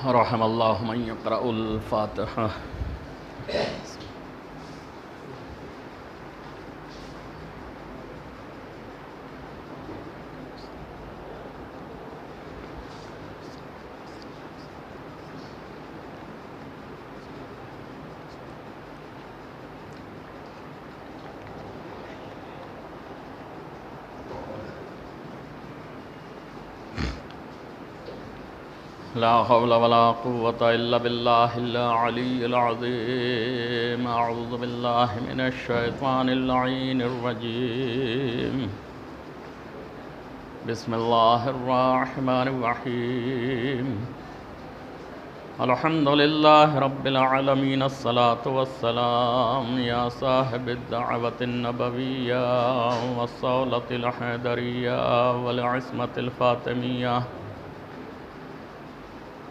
رحم اللہ من یقرأ الفاتحہ۔ لا حول ولا قوة إلا بالله العلي العظيم۔ أعوذ بالله من الشيطان اللعين الرجيم۔ بسم الله الرحمن الرحيم۔ الحمد لله رب العالمين، الصلاة والسلام يا صاحب الدعوة النبوية والصولة الحيدرية والعصمة الفاطمية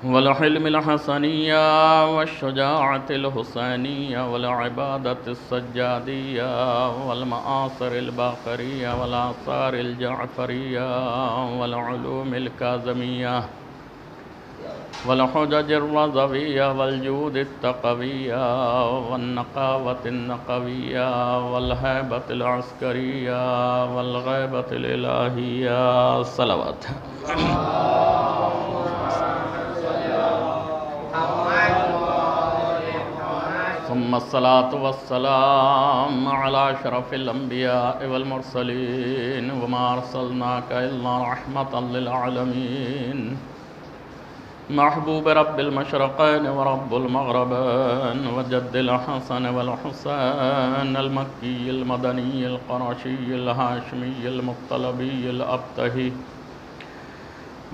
والحلم الحسنية والشجاعة الحسينية والعبادة السجادية والمآثر الباقرية والآثار الجعفرية والعلوم الكاظمية والحجج الرضوية والجود التقوية والنقاوة النقوية والهيبة العسكرية والغيبة الإلهية صلوات۔ ثم الصلاة والسلام على أشرف الأنبياء والمرسلين، وما أرسلناك إلا رحمة للعالمين، محبوب رب المشرقين ورب المغربين، وجد الحسن والحسين، المكي المدني القرشي الهاشمي المطلبي الأبتهي،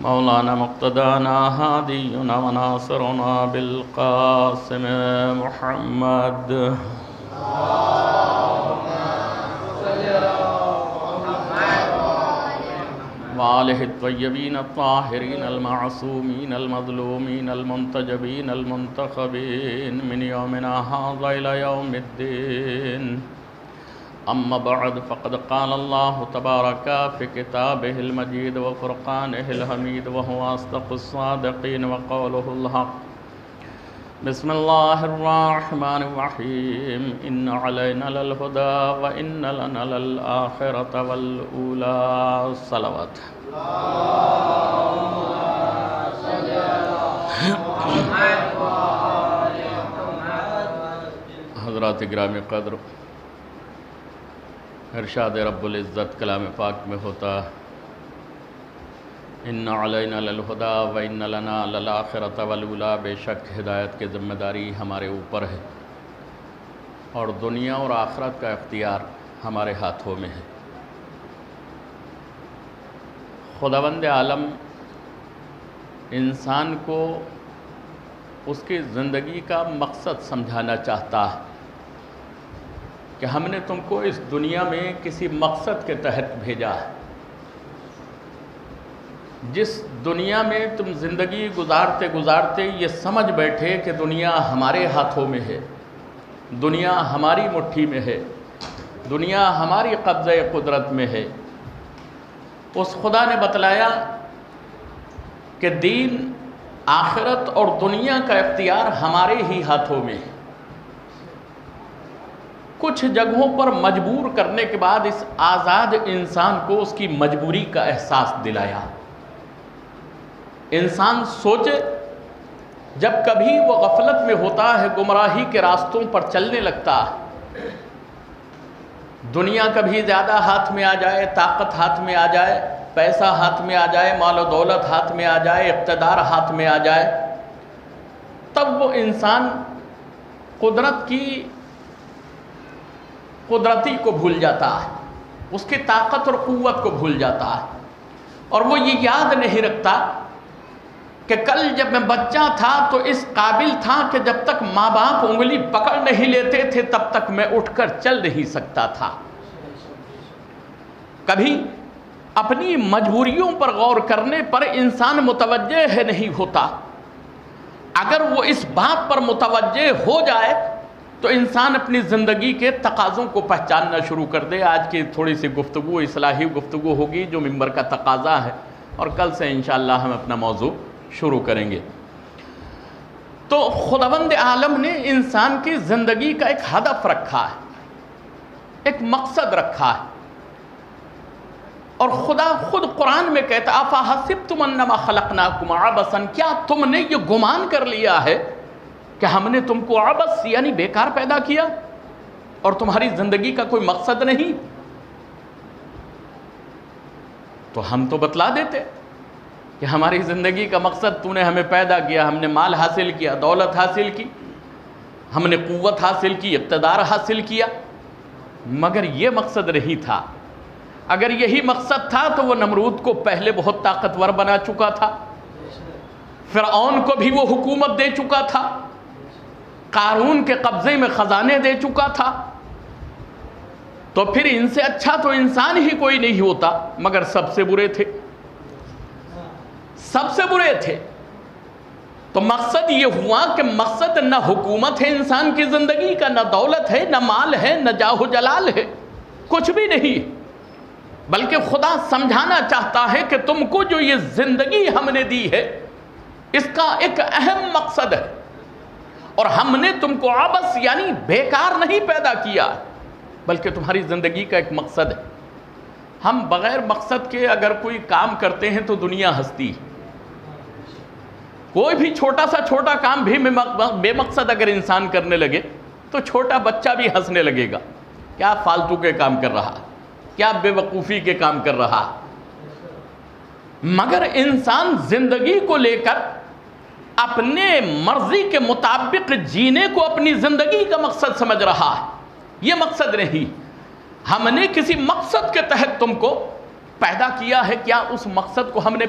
مولانا مقتدانا هادينا وناصرنا بالقاسم محمد، وآله الطيبين الطاهرين المعصومين المظلومين المنتجبين المنتخبين من يومنا هذا إلى يوم الدين. أما بعد، فقد قال الله تبارك في كتابه المجيد وفرقانه الحميد، وهو أصدق الصادقين وقوله الحق. بسم الله الرحمن الرحيم. إن علينا للهدى وإن لنا للآخرة والأولى صلوات۔ حضرات گرامی قدر، ارشاد رب العزت کلام پاک میں ہوتا، ان علینا للہدا و ان لنا للآخرۃ والاولی، بے شک ہدایت کی ذمہ داری ہمارے اوپر ہے اور دنیا اور آخرت کا اختیار ہمارے ہاتھوں میں ہے۔ خداوند عالم انسان کو اس کی زندگی کا مقصد سمجھانا چاہتا ہے کہ ہم نے تم کو اس دنیا میں کسی مقصد کے تحت بھیجا ہے۔ جس دنیا میں تم زندگی گزارتے گزارتے یہ سمجھ بیٹھے کہ دنیا ہمارے ہاتھوں میں ہے، دنیا ہماری مٹھی میں ہے، دنیا ہماری قبضہ قدرت میں ہے، اس خدا نے بتلایا کہ دین، آخرت اور دنیا کا اختیار ہمارے ہی ہاتھوں میں ہے۔ کچھ جگہوں پر مجبور کرنے کے بعد اس آزاد انسان کو اس کی مجبوری کا احساس دلایا۔ انسان سوچے، جب کبھی وہ غفلت میں ہوتا ہے، گمراہی کے راستوں پر چلنے لگتا ہے، دنیا کبھی زیادہ ہاتھ میں آ جائے، طاقت ہاتھ میں آ جائے، پیسہ ہاتھ میں آ جائے، مال و دولت ہاتھ میں آ جائے، اقتدار ہاتھ میں آ جائے، تب وہ انسان قدرتی کو بھول جاتا ہے، اس کی طاقت اور قوت کو بھول جاتا ہے، اور وہ یہ یاد نہیں رکھتا کہ کل جب میں بچہ تھا تو اس قابل تھا کہ جب تک ماں باپ انگلی پکڑ نہیں لیتے تھے تب تک میں اٹھ کر چل نہیں سکتا تھا۔ کبھی اپنی مجبوریوں پر غور کرنے پر انسان متوجہ ہے نہیں ہوتا۔ اگر وہ اس بات پر متوجہ ہو جائے تو انسان اپنی زندگی کے تقاضوں کو پہچاننا شروع کر دے۔ آج کی تھوڑی سی گفتگو اصلاحی گفتگو ہوگی جو ممبر کا تقاضا ہے، اور کل سے انشاءاللہ ہم اپنا موضوع شروع کریں گے۔ تو خداوند عالم نے انسان کی زندگی کا ایک ہدف رکھا ہے، ایک مقصد رکھا ہے، اور خدا خود قرآن میں کہتا افحسبتم انما خلقناکم عبثا، کیا تم نے یہ گمان کر لیا ہے کہ ہم نے تم کو عبث یعنی بیکار پیدا کیا اور تمہاری زندگی کا کوئی مقصد نہیں؟ تو ہم تو بتلا دیتے کہ ہماری زندگی کا مقصد تو نے ہمیں پیدا کیا، ہم نے مال حاصل کیا، دولت حاصل کی، ہم نے قوت حاصل کی، اقتدار حاصل کیا، مگر یہ مقصد نہیں تھا۔ اگر یہی مقصد تھا تو وہ نمرود کو پہلے بہت طاقتور بنا چکا تھا، فرعون کو بھی وہ حکومت دے چکا تھا، قارون کے قبضے میں خزانے دے چکا تھا، تو پھر ان سے اچھا تو انسان ہی کوئی نہیں ہوتا، مگر سب سے برے تھے، سب سے برے تھے۔ تو مقصد یہ ہوا کہ مقصد نہ حکومت ہے انسان کی زندگی کا، نہ دولت ہے، نہ مال ہے، نہ جاہ و جلال ہے، کچھ بھی نہیں، بلکہ خدا سمجھانا چاہتا ہے کہ تم کو جو یہ زندگی ہم نے دی ہے اس کا ایک اہم مقصد ہے، اور ہم نے تم کو عبث یعنی بیکار نہیں پیدا کیا، بلکہ تمہاری زندگی کا ایک مقصد ہے۔ ہم بغیر مقصد کے اگر کوئی کام کرتے ہیں تو دنیا ہنستی، کوئی بھی چھوٹا سا چھوٹا کام بھی بے مقصد اگر انسان کرنے لگے تو چھوٹا بچہ بھی ہنسنے لگے گا، کیا فالتو کے کام کر رہا، کیا بے وقوفی کے کام کر رہا۔ مگر انسان زندگی کو لے کر اپنے مرضی کے مطابق جینے کو اپنی زندگی کا مقصد سمجھ رہا ہے، یہ مقصد نہیں۔ ہم نے کسی مقصد کے تحت تم کو پیدا کیا ہے، کیا اس مقصد کو ہم نے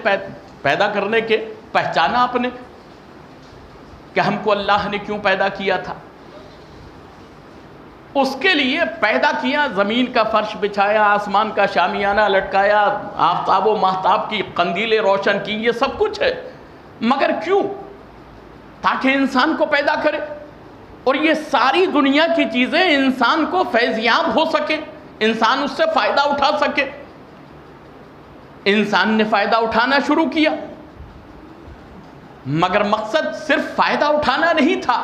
پیدا کرنے کے پہچانا اپنے کہ ہم کو اللہ نے کیوں پیدا کیا تھا؟ اس کے لیے پیدا کیا، زمین کا فرش بچھایا، آسمان کا شامیانہ لٹکایا، آفتاب و ماہتاب کی قندیلیں روشن کی، یہ سب کچھ ہے، مگر کیوں؟ تاکہ انسان کو پیدا کرے، اور یہ ساری دنیا کی چیزیں انسان کو فیضیاب ہو سکے، انسان اس سے فائدہ اٹھا سکے۔ انسان نے فائدہ اٹھانا شروع کیا، مگر مقصد صرف فائدہ اٹھانا نہیں تھا،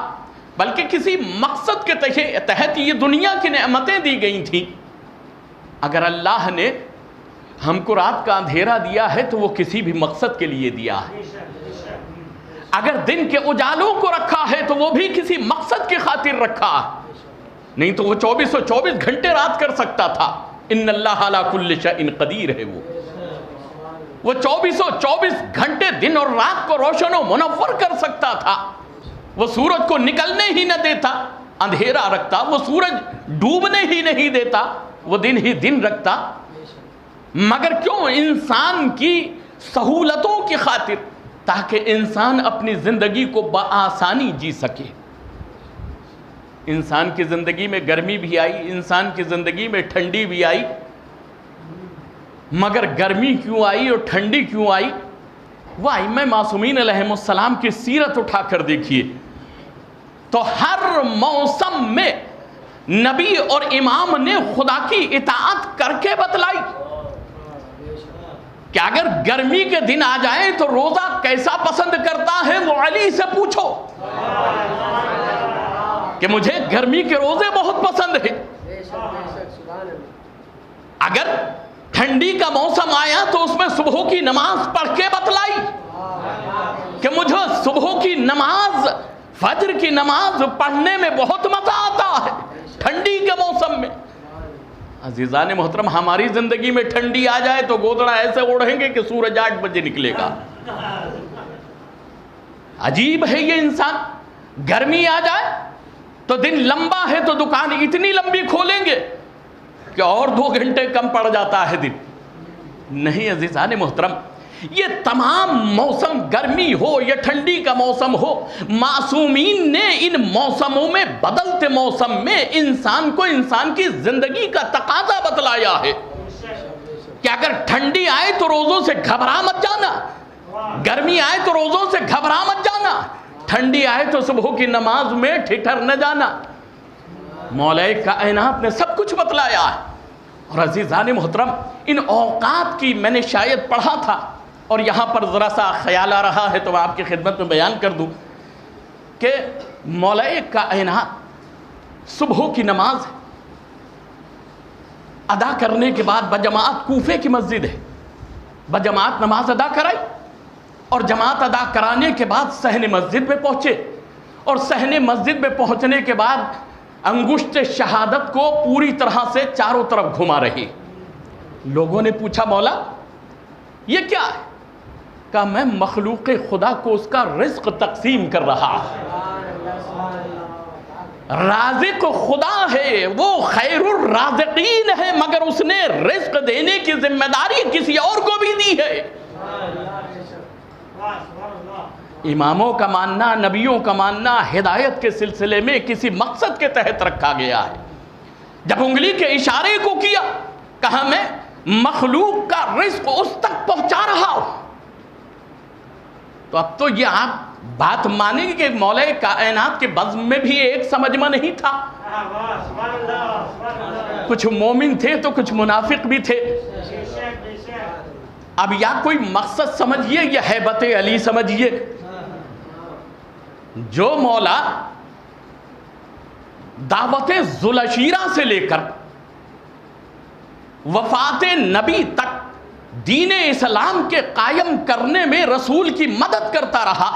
بلکہ کسی مقصد کے تحت یہ دنیا کی نعمتیں دی گئی تھیں۔ اگر اللہ نے ہم کو رات کا اندھیرا دیا ہے تو وہ کسی بھی مقصد کے لیے دیا ہے، اگر دن کے اجالوں کو رکھا ہے تو وہ بھی کسی مقصد کی خاطر رکھا ہے، نہیں تو وہ 24 گھنٹے رات کر سکتا تھا۔ ان اللہ علی کل شیء قدیر ہے، وہ 24 گھنٹے دن اور رات کو روشن و منور کر سکتا تھا، وہ سورج کو نکلنے ہی نہ دیتا، اندھیرا رکھتا، وہ سورج ڈوبنے ہی نہیں دیتا، وہ دن ہی دن رکھتا، مگر کیوں؟ انسان کی سہولتوں کی خاطر، تاکہ انسان اپنی زندگی کو بآسانی جی سکے۔ انسان کی زندگی میں گرمی بھی آئی، انسان کی زندگی میں ٹھنڈی بھی آئی، مگر گرمی کیوں آئی اور ٹھنڈی کیوں آئی؟ وہ ائمہ معصومین علیہم السلام کی سیرت اٹھا کر دیکھیے تو ہر موسم میں نبی اور امام نے خدا کی اطاعت کر کے بتلائی کہ اگر گرمی کے دن آ جائیں تو روزہ کیسا پسند کرتا ہے وہ علی سے پوچھو کہ مجھے گرمی کے روزے بہت پسند ہیں۔ اگر ٹھنڈی کا موسم آیا تو اس میں صبح کی نماز پڑھ کے بتلائی کہ مجھے صبح کی نماز، فجر کی نماز پڑھنے میں بہت مزہ آتا ہے ٹھنڈی کے موسم میں۔ عزیزان محترم، ہماری زندگی میں ٹھنڈی آ جائے تو گودڑا ایسے اوڑھیں گے کہ سورج 8 بجے نکلے گا۔ عجیب ہے یہ انسان، گرمی آ جائے تو دن لمبا ہے تو دکان اتنی لمبی کھولیں گے کہ اور 2 گھنٹے کم پڑ جاتا ہے دن۔ نہیں عزیزان محترم، یہ تمام موسم، گرمی ہو یا ٹھنڈی کا موسم ہو، معصومین نے ان موسموں میں، بدلتے موسم میں انسان کو انسان کی زندگی کا تقاضا بتلایا ہے کہ اگر ٹھنڈی آئے تو روزوں سے گھبرا مت جانا، گرمی آئے تو روزوں سے گھبرا مت جانا، ٹھنڈی آئے تو صبح کی نماز میں ٹھٹر نہ جانا۔ مولا کائنات نے سب کچھ بتلایا ہے۔ اور عزیزان محترم، ان اوقات کی میں نے شاید پڑھا تھا اور یہاں پر ذرا سا خیال آ رہا ہے تو میں آپ کی خدمت میں بیان کر دوں کہ مولا کائنات صبح کی نماز ادا کرنے کے بعد بجماعت کوفے کی مسجد ہے، بجماعت نماز ادا کرائی اور جماعت ادا کرانے کے بعد صحن مسجد میں پہنچے، اور صحن مسجد میں پہنچنے کے بعد انگشت شہادت کو پوری طرح سے چاروں طرف گھما رہی۔ لوگوں نے پوچھا مولا یہ کیا ہے؟ کہا میں مخلوق خدا کو اس کا رزق تقسیم کر رہا۔ رازق خدا ہے، وہ خیر الرازقین ہے، مگر اس نے رزق دینے کی ذمہ داری کسی اور کو بھی دی ہے۔ اماموں کا ماننا، نبیوں کا ماننا ہدایت کے سلسلے میں کسی مقصد کے تحت رکھا گیا ہے۔ جب انگلی کے اشارے کو کیا، کہا میں مخلوق کا رزق اس تک پہنچا رہا ہوں، تو اب تو یہ آپ بات مانیں گے کہ مولا کائنات کے بزم میں بھی ایک سمجھما نہیں تھا، کچھ مومن تھے تو کچھ منافق بھی تھے۔ اب یا کوئی مقصد سمجھیے یا ہیبت علی سمجھیے، جو مولا دعوت ذوالعشیرہ سے لے کر وفات نبی تک دین اسلام کے قائم کرنے میں رسول کی مدد کرتا رہا،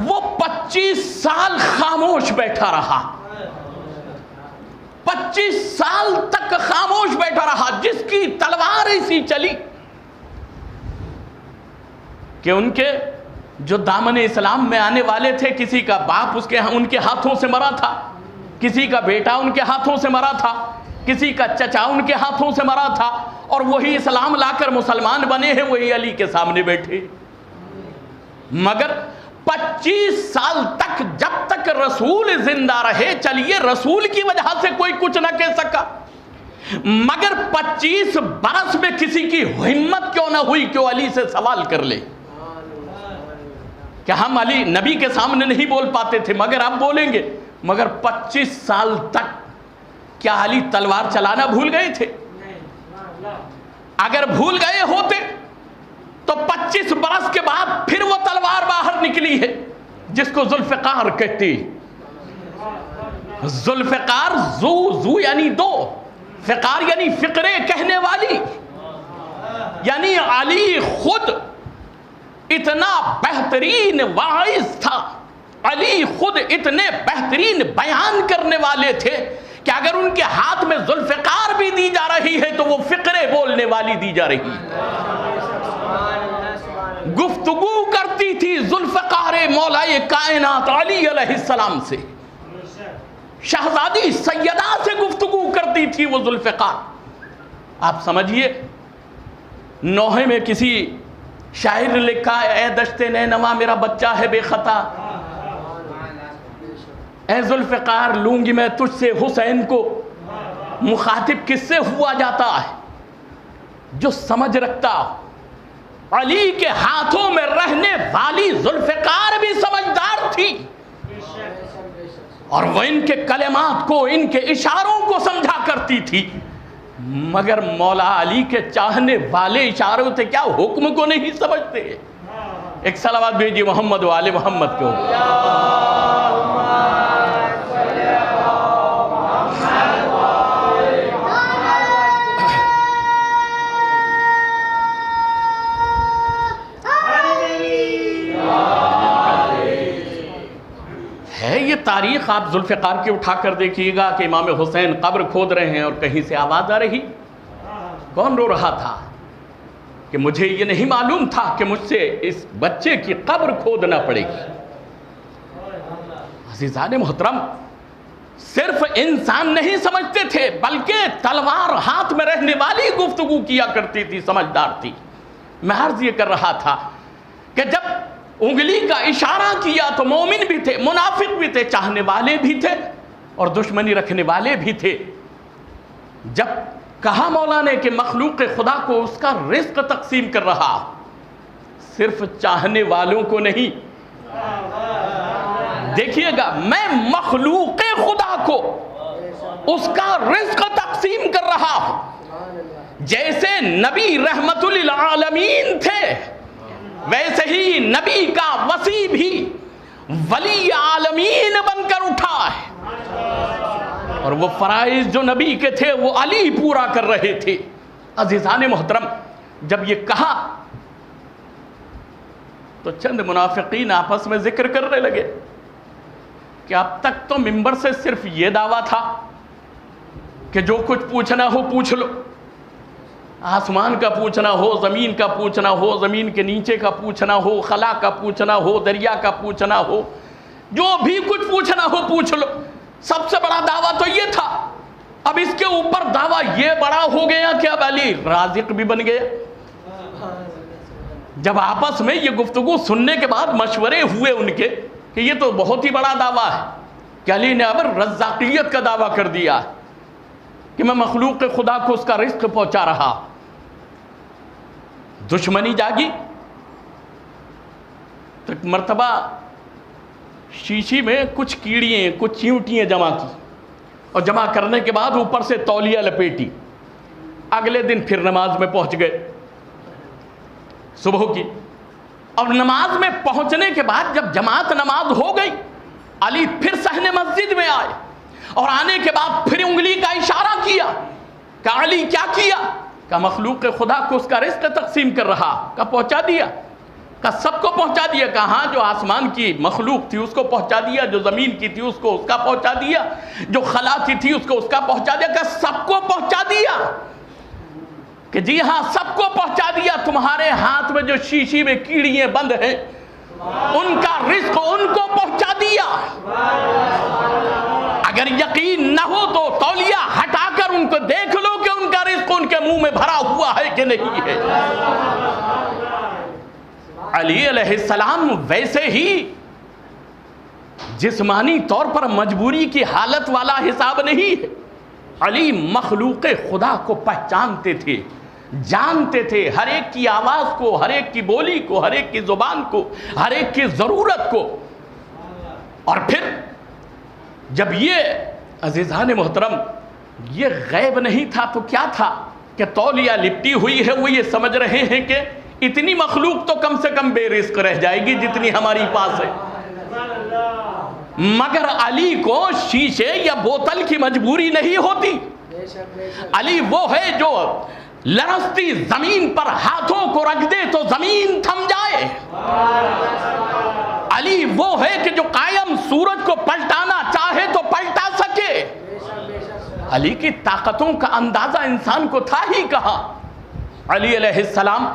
وہ 25 سال خاموش بیٹھا رہا، 25 سال تک خاموش بیٹھا رہا، جس کی تلوار ایسی چلی کہ ان کے جو دامن اسلام میں آنے والے تھے، کسی کا باپ ان کے ہاتھوں سے مرا تھا، کسی کا بیٹا ان کے ہاتھوں سے مرا تھا، کسی کا چچا ان کے ہاتھوں سے مرا تھا، اور وہی اسلام لا کر مسلمان بنے ہیں، وہی علی کے سامنے بیٹھے۔ مگر 25 سال تک جب تک رسول زندہ رہے، چلیے رسول کی وجہ سے کوئی کچھ نہ کہہ سکا، مگر 25 برس میں کسی کی ہمت کیوں نہ ہوئی کہ وہ علی سے سوال کر لے کہ ہم علی نبی کے سامنے نہیں بول پاتے تھے مگر اب بولیں گے۔ مگر 25 سال تک کیا علی تلوار چلانا بھول گئے تھے؟ اگر بھول گئے ہوتے تو 25 برس کے بعد پھر وہ تلوار باہر نکلی ہے، جس کو ذوالفقار کہتی۔ ذوالفقار زو یعنی دو، فقار یعنی فقرے کہنے والی، یعنی علی خود اتنا بہترین واعظ تھا، علی خود اتنے بہترین بیان کرنے والے تھے کہ اگر ان کے ہاتھ میں ذوالفقار بھی دی جا رہی ہے تو وہ فقرے بولنے والی دی جا رہی ہے۔ گفتگو کرتی تھی ذوالفقار مولا کائنات علی علیہ السلام سے، شہزادی سیدہ سے گفتگو کرتی تھی وہ ذوالفقار۔ آپ سمجھیے نوحے میں کسی شاعر نے لکھا اے دشت نینوا میرا بچہ ہے بے خطا، اے ذوالفقار لوں گی میں تجھ سے حسین کو، مخاطب کس سے ہوا جاتا ہے؟ جو سمجھ رکھتا ہو۔ علی کے ہاتھوں میں رہنے والی ذوالفقار بھی سمجھدار تھی، اور وہ ان کے کلمات کو، ان کے اشاروں کو سمجھا کرتی تھی، مگر مولا علی کے چاہنے والے اشاروں سے کیا حکم کو نہیں سمجھتے۔ ایک صلوات بھیجی محمد و آل محمد کو۔ ہے یہ تاریخ، آپ ذوالفقار کی اٹھا کر دیکھیے گا کہ امام حسین قبر کھود رہے ہیں اور کہیں سے آواز آ رہی۔ کون رو رہا تھا کہ مجھے یہ نہیں معلوم تھا کہ مجھ سے اس بچے کی قبر کھودنا پڑے گی۔ عزیزان محترم، صرف انسان نہیں سمجھتے تھے بلکہ تلوار ہاتھ میں رہنے والی گفتگو کیا کرتی تھی، سمجھدار تھی۔ میں عرض یہ کر رہا تھا کہ جب انگلی کا اشارہ کیا تو مومن بھی تھے، منافق بھی تھے، چاہنے والے بھی تھے اور دشمنی رکھنے والے بھی تھے۔ جب کہا مولا نے کہ مخلوق خدا کو اس کا رزق تقسیم کر رہا، صرف چاہنے والوں کو نہیں، دیکھیے گا میں مخلوق خدا کو اس کا رزق تقسیم کر رہا ہوں۔ جیسے نبی رحمت للعالمین تھے، ویسے ہی نبی کا وصی بھی ولی عالمین بن کر اٹھا ہے، اور وہ فرائض جو نبی کے تھے وہ علی پورا کر رہے تھے۔ عزیزان محترم، جب یہ کہا تو چند منافقین آپس میں ذکر کرنے لگے کہ اب تک تو منبر سے صرف یہ دعویٰ تھا کہ جو کچھ پوچھنا ہو پوچھ لو، آسمان کا پوچھنا ہو، زمین کا پوچھنا ہو، زمین کے نیچے کا پوچھنا ہو، خلا کا پوچھنا ہو، دریا کا پوچھنا ہو، جو بھی کچھ پوچھنا ہو پوچھ لو۔ سب سے بڑا دعویٰ تو یہ تھا، اب اس کے اوپر دعویٰ یہ بڑا ہو گیا کہ اب علی رازق بھی بن گیا۔ جب آپس میں یہ گفتگو سننے کے بعد مشورے ہوئے ان کے کہ یہ تو بہت ہی بڑا دعویٰ ہے کہ علی نے اب رزاقیت کا دعویٰ کر دیا کہ میں مخلوق خدا کو اس کا رزق پہنچا رہا۔ دشمنی جاگی تو ایک مرتبہ شیشی میں کچھ کیڑیاں، کچھ چیونٹیاں جمع کی، اور جمع کرنے کے بعد اوپر سے تولیہ لپیٹی۔ اگلے دن پھر نماز میں پہنچ گئے صبح کی، اور نماز میں پہنچنے کے بعد جب جماعت نماز ہو گئی، علی پھر صحن مسجد میں آئے، اور آنے کے بعد پھر انگلی کا اشارہ کیا کہ علی کیا کیا؟ کہ مخلوق خدا کو اس کا رزق تقسیم کر رہا، کہ پہنچا دیا، کہ سب کو پہنچا دیا، کہ ہاں جو آسمان کی مخلوق تھی اس کو پہنچا دیا، جو زمین کی تھی اس کو اس کا پہنچا دیا، جو خلا کی تھی اس کو اس کا پہنچا دیا، کہ سب کو پہنچا دیا، کہ جی ہاں سب کو پہنچا دیا۔ تمہارے ہاتھ میں جو شیشی میں کیڑیاں بند ہیں ان کا رزق ان کو پہنچا دیا۔ اگر یقین نہ ہو تو تولیہ ہٹا کر ان کو دیکھ لو کہ ان کا رزق ان کے منہ میں بھرا ہوا ہے کہ نہیں ہے۔ علی علیہ السلام ویسے ہی جسمانی طور پر مجبوری کی حالت والا حساب نہیں ہے، علی مخلوق خدا کو پہچانتے تھے، جانتے تھے، ہر ایک کی آواز کو، ہر ایک کی بولی کو، ہر ایک کی زبان کو، ہر ایک کی ضرورت کو۔ اور پھر جب یہ عزیزان محترم یہ غیب نہیں تھا تو کیا تھا کہ تولیہ لپٹی ہوئی ہے، وہ یہ سمجھ رہے ہیں کہ اتنی مخلوق تو کم سے کم بے رزق رہ جائے گی جتنی ہماری پاس ہے، مگر علی کو شیشے یا بوتل کی مجبوری نہیں ہوتی۔ علی وہ ہے جو لرزتی زمین پر ہاتھوں کو رکھ دے تو زمین تھم جائے۔ علی وہ ہے کہ جو قائم سورج کو پلٹانا چاہے تو پلٹا سکے۔ علی کی طاقتوں کا اندازہ انسان کو تھا ہی کہاں۔ علی علیہ السلام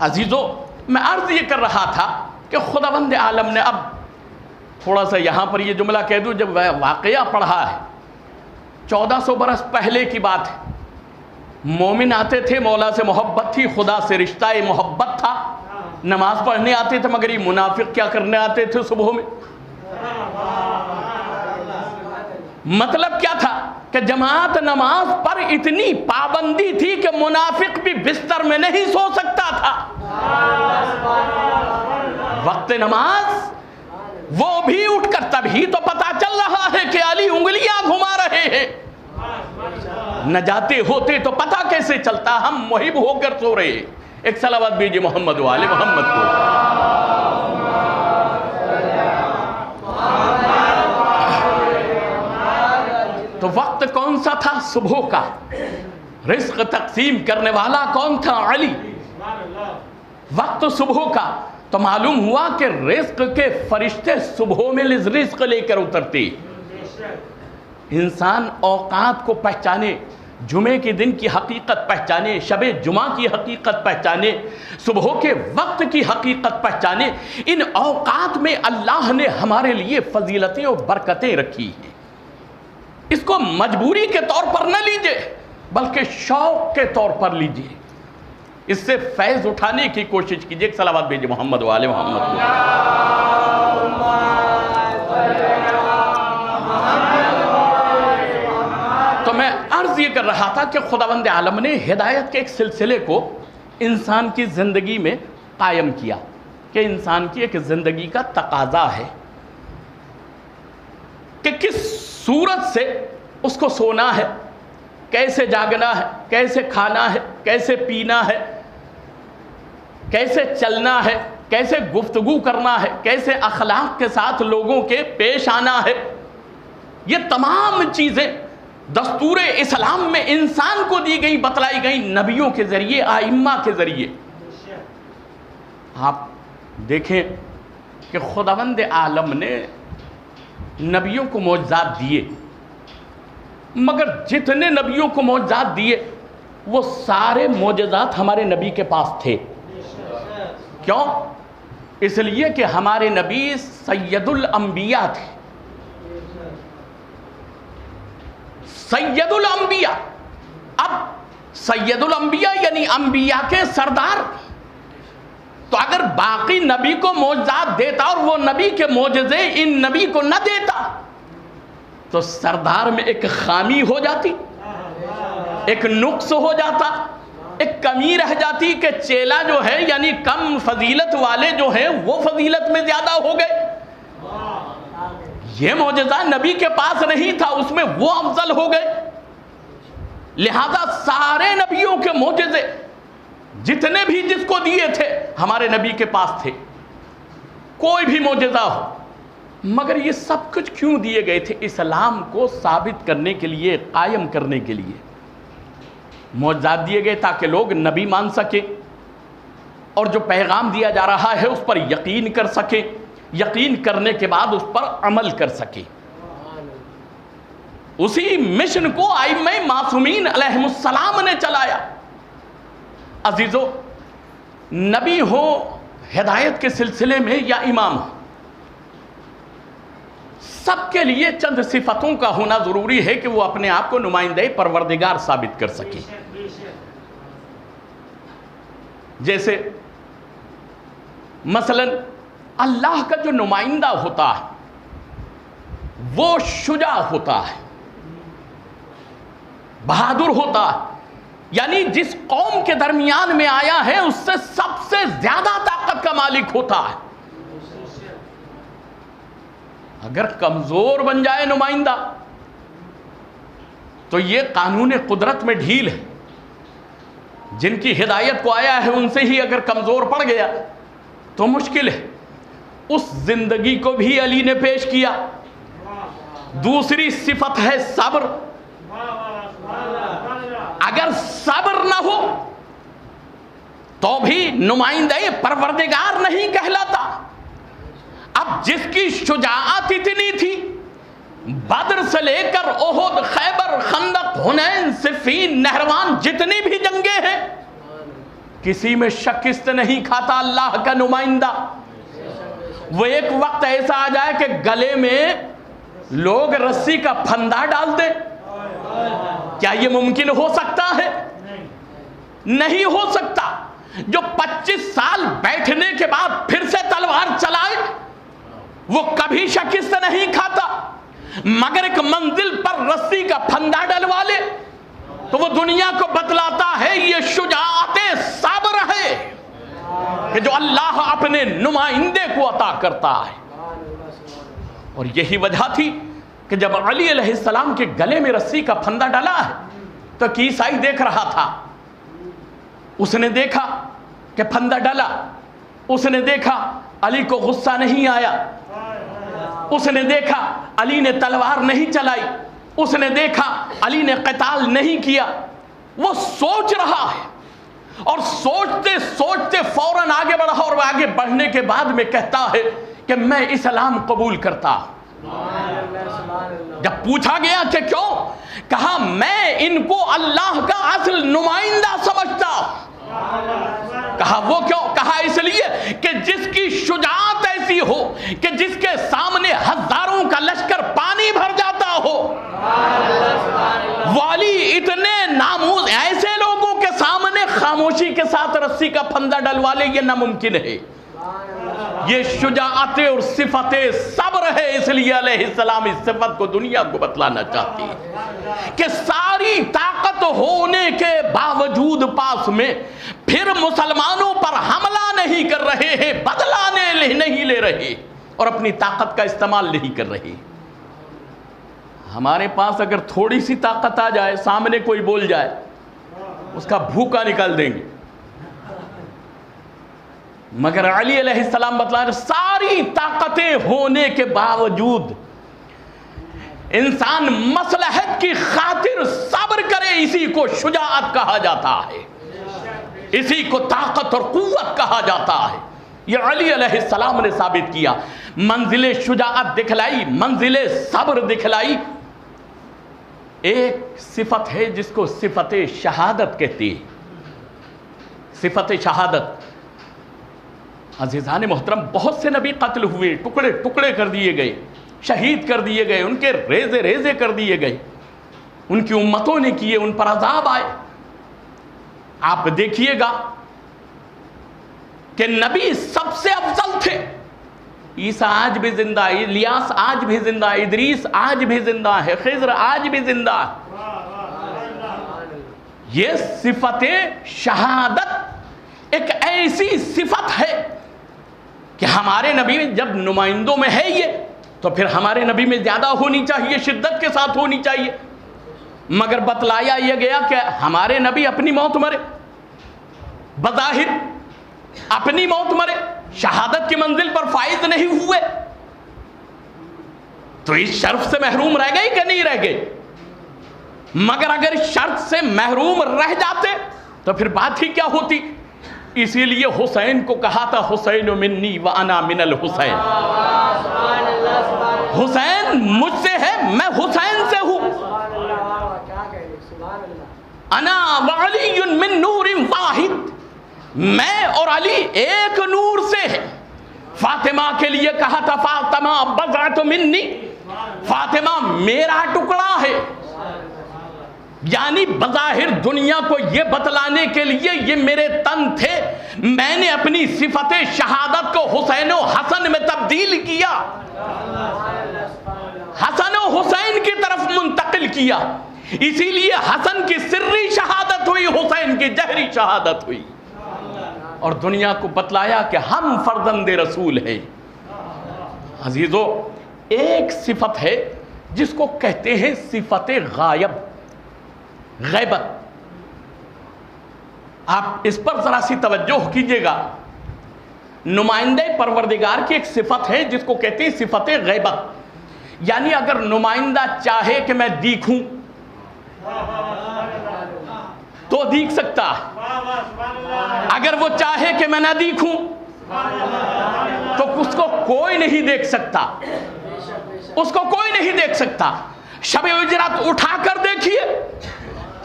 عزیزو، میں عرض یہ کر رہا تھا کہ خداوند عالم نے، اب تھوڑا سا یہاں پر یہ جملہ کہہ دوں، جب واقعہ پڑھا ہے 1400 برس پہلے کی بات ہے، مومن آتے تھے، مولا سے محبت تھی، خدا سے رشتہ محبت تھا، نماز پڑھنے آتے تھے، مگر یہ منافق کیا کرنے آتے تھے صبح میں؟ مطلب کیا تھا کہ جماعت نماز پر اتنی پابندی تھی کہ منافق بھی بستر میں نہیں سو سکتا تھا۔ وقت نماز وہ بھی اٹھ کر، تبھی تو پتا چل رہا ہے کہ علی انگلیاں گھما رہے ہیں، نہ جاتے ہوتے تو پتا کیسے چلتا، ہم محب ہو کر سو رہے۔ ایک صلوات بیجئے محمد و آل محمد کو۔ تو وقت کون سا تھا؟ صبح کا۔ رزق تقسیم کرنے والا کون تھا؟ علی۔ وقت صبح کا، تو معلوم ہوا کہ رزق کے فرشتے صبح میں رزق لے کر اترتے۔ انسان اوقات کو پہچانے، جمعے کے دن کی حقیقت پہچانے، شب جمعہ کی حقیقت پہچانے، صبح کے وقت کی حقیقت پہچانے۔ ان اوقات میں اللہ نے ہمارے لیے فضیلتیں اور برکتیں رکھی ہیں۔ اس کو مجبوری کے طور پر نہ لیجئے، بلکہ شوق کے طور پر لیجئے، اس سے فیض اٹھانے کی کوشش کیجئے۔ ایک صلوات بھیجئے محمد و آل محمد کو۔ تو میں عرض یہ کر رہا تھا کہ خداوند عالم نے ہدایت کے ایک سلسلے کو انسان کی زندگی میں قائم کیا، کہ انسان کی ایک زندگی کا تقاضا ہے کہ کس صورت سے اس کو سونا ہے، کیسے جاگنا ہے، کیسے کھانا ہے، کیسے پینا ہے، کیسے چلنا ہے، کیسے گفتگو کرنا ہے، کیسے اخلاق کے ساتھ لوگوں کے پیش آنا ہے، یہ تمام چیزیں دستور اسلام میں انسان کو دی گئی، بتلائی گئی نبیوں کے ذریعے، ائمہ کے ذریعے۔ آپ دیکھیں کہ خداوند عالم نے نبیوں کو معجزات دیے، مگر جتنے نبیوں کو معجزات دیے وہ سارے معجزات ہمارے نبی کے پاس تھے۔ کیوں؟ اس لیے کہ ہمارے نبی سید الانبیاء تھے، سید الانبیاء۔ اب سید الانبیاء یعنی انبیاء کے سردار، تو اگر باقی نبی کو معجزات دیتا اور وہ نبی کے معجزے ان نبی کو نہ دیتا تو سردار میں ایک خامی ہو جاتی، ایک نقص ہو جاتا، ایک کمی رہ جاتی کہ چیلا جو ہے یعنی کم فضیلت والے جو ہیں وہ فضیلت میں زیادہ ہو گئے۔ یہ معجزہ نبی کے پاس نہیں تھا، اس میں وہ افضل ہو گئے۔ لہذا سارے نبیوں کے معجزے جتنے بھی جس کو دیے تھے ہمارے نبی کے پاس تھے، کوئی بھی معجزہ ہو۔ مگر یہ سب کچھ کیوں دیے گئے تھے؟ اسلام کو ثابت کرنے کے لیے، قائم کرنے کے لیے معجزات دیے گئے تاکہ لوگ نبی مان سکیں اور جو پیغام دیا جا رہا ہے اس پر یقین کر سکیں، یقین کرنے کے بعد اس پر عمل کر سکیں۔ اسی مشن کو ائمہ معصومین علیہم السلام نے چلایا۔ عزیزو، نبی ہو ہدایت کے سلسلے میں یا امام ہو، سب کے لیے چند صفتوں کا ہونا ضروری ہے کہ وہ اپنے آپ کو نمائندہ پروردگار ثابت کر سکے۔ جیسے مثلا اللہ کا جو نمائندہ ہوتا ہے وہ شجاع ہوتا ہے، بہادر ہوتا ہے، یعنی جس قوم کے درمیان میں آیا ہے اس سے سب سے زیادہ طاقت کا مالک ہوتا ہے۔ اگر کمزور بن جائے نمائندہ تو یہ قانون قدرت میں ڈھیل ہے۔ جن کی ہدایت کو آیا ہے ان سے ہی اگر کمزور پڑ گیا تو مشکل ہے۔ اس زندگی کو بھی علی نے پیش کیا۔ دوسری صفت ہے صبر۔ اگر صبر نہ ہو تو بھی نمائندہ پروردگار نہیں کہلاتا۔ اب جس کی شجاعت اتنی تھی، بدر سے لے کر احد، خیبر، خندق، حنین، صفین، نہروان، جتنی بھی جنگیں ہیں کسی میں شکست نہیں کھاتا اللہ کا نمائندہ۔ وہ ایک وقت ایسا آ جائے کہ گلے میں لوگ رسی کا پھندا ڈال دیں، کیا یہ ممکن ہو سکتا ہے؟ نہیں ہو سکتا۔ جو 25 سال بیٹھنے کے بعد پھر سے تلوار چلائے وہ کبھی شکست نہیں کھاتا، مگر ایک منزل پر رسی کا پھندا ڈلوا لے تو وہ دنیا کو بتلاتا ہے یہ شجاعت صبر ہے کہ جو اللہ اپنے نمائندے کو عطا کرتا ہے۔ اور یہی وجہ تھی کہ جب علی علیہ السلام کے گلے میں رسی کا پھندا ڈلا ہے تو کیسائی دیکھ رہا تھا، اس نے دیکھا کہ پھندا ڈلا، اس نے دیکھا علی کو غصہ نہیں آیا، اس نے دیکھا علی نے تلوار نہیں چلائی، اس نے دیکھا علی نے قتال نہیں کیا۔ وہ سوچ رہا ہے اور سوچتے سوچتے فوراً آگے بڑھا، اور آگے بڑھنے کے بعد میں کہتا ہے کہ میں اسلام قبول کرتا ہوں۔ جب پوچھا گیا کہ کیوں، کہا میں ان کو اللہ کا اصل نمائندہ سمجھتا ہوں۔ کہا وہ کیوں؟ کہا اس لیے کہ جس کی شجاعت ایسی ہو کہ جس کے سامنے ہزاروں کا لشکر پانی بھر جاتا ہو، والی اتنے ناموز ایسے لوگوں کے سامنے خاموشی کے ساتھ رسی کا پھندا ڈلوا لے، یہ ناممکن ہے۔ یہ شجاعت اور صفت صبر ہے، اس لیے علیہ السلام اس صفت کو دنیا کو بتلانا چاہتی ہے کہ ساری طاقت ہونے کے باوجود پاس میں پھر مسلمانوں پر حملہ نہیں کر رہے ہیں، بدلہ نہیں لے رہے اور اپنی طاقت کا استعمال نہیں کر رہے۔ ہمارے پاس اگر تھوڑی سی طاقت آ جائے، سامنے کوئی بول جائے، اس کا بھوکا نکال دیں گے۔ مگر علی علیہ السلام بتلا رہے ساری طاقتیں ہونے کے باوجود انسان مصلحت کی خاطر صبر کرے، اسی کو شجاعت کہا جاتا ہے، اسی کو طاقت اور قوت کہا جاتا ہے۔ یہ علی علیہ السلام نے ثابت کیا، منزل شجاعت دکھلائی، منزل صبر دکھلائی۔ ایک صفت ہے جس کو صفت شہادت کہتی ہے، صفت شہادت۔ عزیزان محترم، بہت سے نبی قتل ہوئے، ٹکڑے ٹکڑے کر دیے گئے، شہید کر دیے گئے، ان کے ریزے ریزے کر دیے گئے، ان کی امتوں نے کیے، ان پر عذاب آئے۔ آپ دیکھیے گا کہ نبی سب سے افضل تھے۔ عیسیٰ آج بھی زندہ ہے، الیاس آج بھی زندہ ہے، ادریس آج بھی زندہ ہے، خضر آج بھی زندہ ہے۔ یہ صفت شہادت ایک ایسی صفت ہے کہ ہمارے نبی جب نمائندوں میں ہے یہ، تو پھر ہمارے نبی میں زیادہ ہونی چاہیے، شدت کے ساتھ ہونی چاہیے۔ مگر بتلایا یہ گیا کہ ہمارے نبی اپنی موت مرے، بظاہر اپنی موت مرے، شہادت کی منزل پر فائز نہیں ہوئے، تو اس شرف سے محروم رہ گئے کہ نہیں رہ گئے؟ مگر اگر اس شرط سے محروم رہ جاتے تو پھر بات ہی کیا ہوتی؟ اسی لیے حسین کو کہا تھا حسین منی وانا من الحسین، حسین مجھ سے ہے، میں حسین سے ہوں۔ انا وعلی من نور واحد، میں اور علی ایک نور سے ہے۔ فاطمہ کے لیے کہا تھا فاطمہ بضعۃ منی، فاطمہ میرا ٹکڑا ہے، یعنی بظاہر دنیا کو یہ بتلانے کے لیے یہ میرے تن تھے، میں نے اپنی صفت شہادت کو حسین و حسن میں تبدیل کیا، حسن و حسین کی طرف منتقل کیا۔ اسی لیے حسن کی سری شہادت ہوئی، حسین کی جہری شہادت ہوئی، اور دنیا کو بتلایا کہ ہم فرزند رسول ہیں۔ عزیزو، ایک صفت ہے جس کو کہتے ہیں صفت غائب، غیبت۔ آپ اس پر ذرا سی توجہ کیجئے گا۔ نمائندہ پروردگار کی ایک صفت ہے جس کو کہتے ہیں صفت غیبت، یعنی اگر نمائندہ چاہے کہ میں دیکھوں تو دیکھ سکتا، اگر وہ چاہے کہ میں نہ دیکھوں تو اس کو کوئی نہیں دیکھ سکتا، اس کو کوئی نہیں دیکھ سکتا۔ شب اجرات اٹھا کر دیکھیے،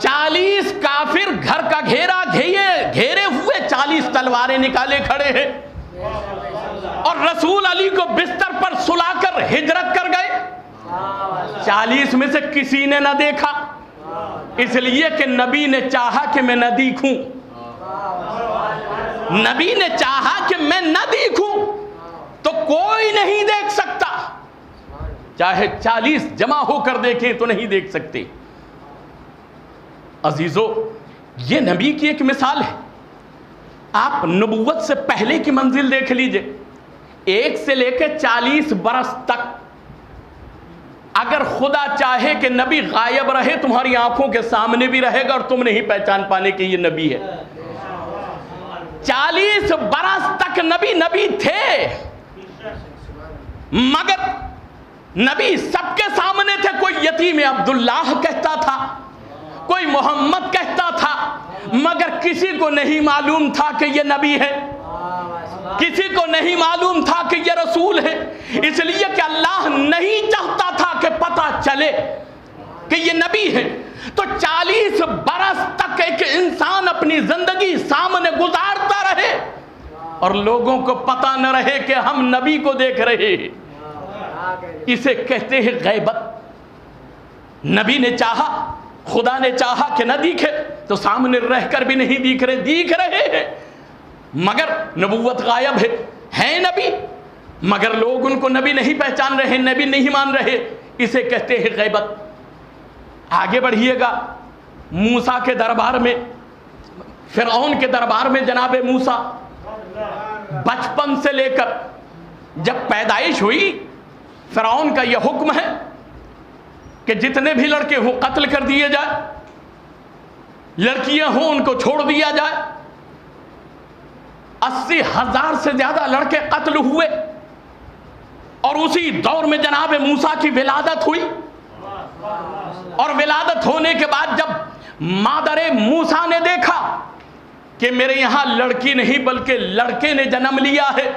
40 کافر گھر کا گھیرے ہوئے 40 تلواریں نکالے کھڑے ہیں، اور رسول علی کو بستر پر سلا کر ہجرت کر گئے۔ 40 میں سے کسی نے نہ دیکھا، اس لیے کہ نبی نے چاہا کہ میں نہ دیکھوں، نبی نے چاہا کہ میں نہ دیکھوں تو کوئی نہیں دیکھ سکتا، چاہے 40 جمع ہو کر دیکھیں تو نہیں دیکھ سکتے۔ عزیزو، یہ نبی کی ایک مثال ہے۔ آپ نبوت سے پہلے کی منزل دیکھ لیجئے، 1 سے لے کے 40 برس تک اگر خدا چاہے کہ نبی غائب رہے، تمہاری آنکھوں کے سامنے بھی رہے گا اور تم نہیں پہچان پانے کہ یہ نبی ہے۔ 40 برس تک نبی تھے، مگر نبی سب کے سامنے تھے۔ کوئی یتیم عبداللہ کہتا تھا، کوئی محمد کہتا تھا، مگر کسی کو نہیں معلوم تھا کہ یہ نبی ہے، کسی کو نہیں معلوم تھا کہ یہ رسول ہے، اس لیے کہ اللہ نہیں چاہتا تھا کہ پتہ چلے کہ یہ نبی ہے۔ تو 40 برس تک ایک انسان اپنی زندگی سامنے گزارتا رہے اور لوگوں کو پتہ نہ رہے کہ ہم نبی کو دیکھ رہے ہیں، اسے کہتے ہیں غیبت۔ نبی نے چاہا، خدا نے چاہا کہ نہ دیکھے تو سامنے رہ کر بھی نہیں دیکھ رہے ہیں، مگر نبوت غائب ہے نبی، مگر لوگ ان کو نبی نہیں پہچان رہے، نبی نہیں مان رہے، اسے کہتے ہیں غیبت۔ آگے بڑھیے گا، موسیٰ کے دربار میں، فرعون کے دربار میں جناب موسیٰ بچپن سے لے کر جب پیدائش ہوئی، فرعون کا یہ حکم ہے کہ جتنے بھی لڑکے ہوں قتل کر دیے جائے، لڑکیاں ہوں ان کو چھوڑ دیا جائے۔ 80,000 سے زیادہ لڑکے قتل ہوئے، اور اسی دور میں جناب موسیٰ کی ولادت ہوئی، اور ولادت ہونے کے بعد جب مادر موسیٰ نے دیکھا کہ میرے یہاں لڑکی نہیں بلکہ لڑکے نے جنم لیا ہے،